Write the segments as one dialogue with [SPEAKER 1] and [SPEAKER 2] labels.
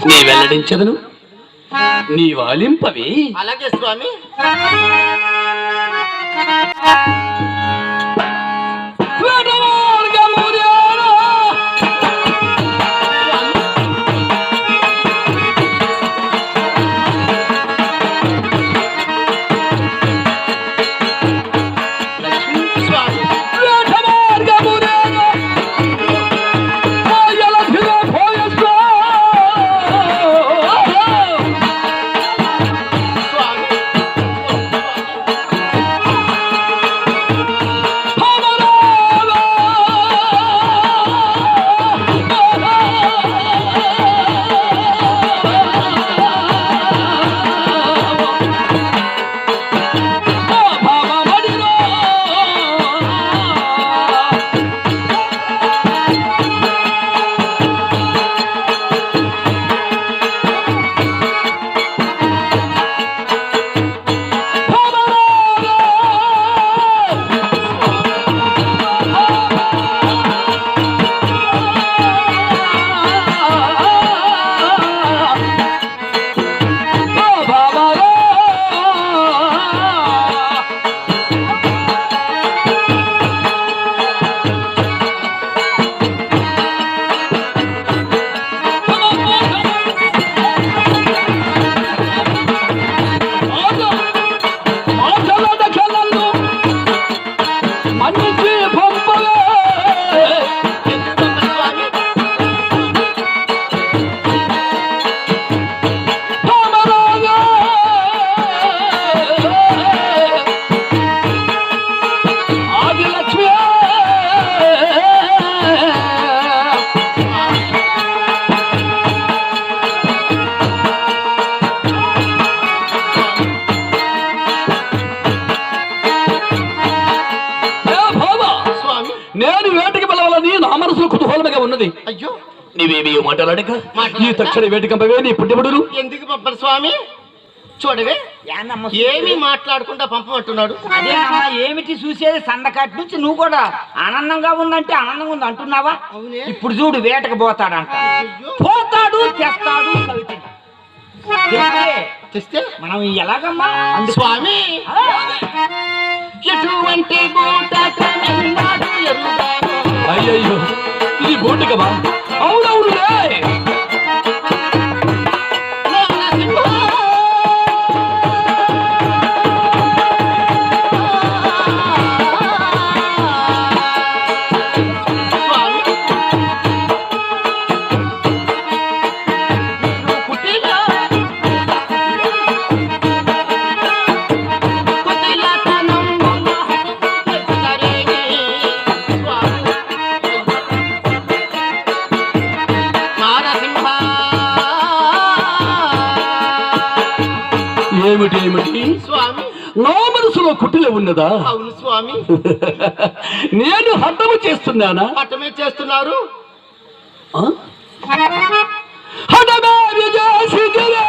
[SPEAKER 1] నీ వెల్లడించదును, నీ వాలింపవి.
[SPEAKER 2] అలాగే స్వామి.
[SPEAKER 1] నేను వేటకి వెళ్ళవాలని నా మనసులో కుతూహలముగా ఉన్నది.
[SPEAKER 2] అయ్యో,
[SPEAKER 1] నీవేమి మాట్లాడక ఈ తక్షణ వేటకంపవే నీ పుట్టిబడులు
[SPEAKER 2] ఎందుకు పంపరు స్వామి? చూడవే, ఏమి మాట్లాడకుండా పంపమంటున్నాడు.
[SPEAKER 3] అదేనమ్మా, ఏమిటి చూసేది? సందకాటి నుంచి నువ్వు కూడా ఆనందంగా ఉందంటే ఆనందంగా ఉంది అంటున్నావా? ఇప్పుడు చూడు, వేటకు పోతాడంట. పోతాడు, తెస్తాడు.
[SPEAKER 2] తెస్తే
[SPEAKER 3] మనం ఎలాగమ్మా
[SPEAKER 2] స్వామి? ఎటువంటి
[SPEAKER 1] అయ్యయ్యో, ఇది బోటుకమా? అవునవునులే. ఏమిటి ఏమిటి
[SPEAKER 2] స్వామి?
[SPEAKER 1] నా మనసులో కుట్టిలో ఉన్నదా?
[SPEAKER 2] అవును స్వామి.
[SPEAKER 1] నేను హతము చేస్తున్నానా?
[SPEAKER 2] హతమే చేస్తున్నారు.
[SPEAKER 1] హతమే విజయసిద్ధిరే.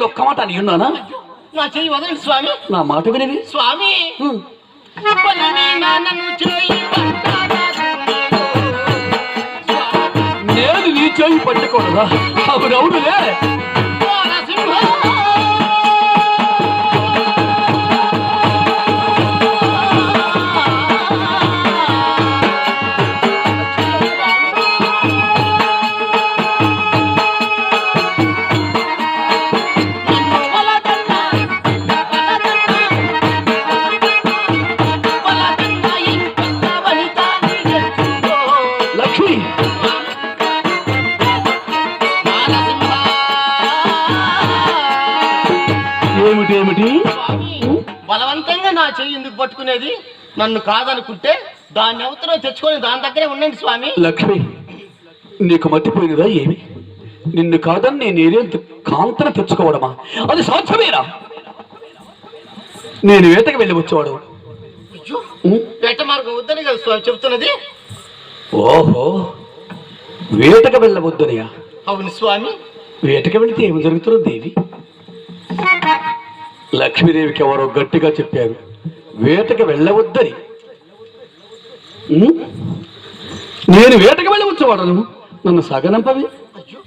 [SPEAKER 1] ఒక్క మాట అని ఉన్నానా?
[SPEAKER 2] నా చెయ్యి వదలండి స్వామి.
[SPEAKER 1] నా మాట వినివి
[SPEAKER 2] స్వామి.
[SPEAKER 1] నేను నీ చెయ్యి పట్టుకోనదా? అవునవునులే.
[SPEAKER 2] పట్టుకునేది? నన్ను కాదనుకుంటే దాన్ని అవతలో తెచ్చుకొని దాని దగ్గరే ఉండండి స్వామి.
[SPEAKER 1] లక్ష్మి, నీకు మర్చిపోయినదా ఏమి? నిన్ను కాదని నేను ఏరేంత కాంతను తెచ్చుకోవడమా? అది సాధ్యమేనా? నేను వేటకి వెళ్ళి వచ్చేవాడు.
[SPEAKER 2] అయ్యో, వేట మార్గం వద్దని కదా స్వామి చెప్తున్నది.
[SPEAKER 1] ఓహో, వేటకు వెళ్ళవద్దనియా?
[SPEAKER 2] అవును స్వామి.
[SPEAKER 1] వేటకి వెళితే ఏమి జరుగుతుందో దేవి? లక్ష్మీదేవికి ఎవరో గట్టిగా చెప్పారు వేటకి వెళ్ళవద్దని. నేను వేటకి వెళ్ళి వచ్చేవాడను, నన్ను సగనంపవి.
[SPEAKER 2] అయ్యో,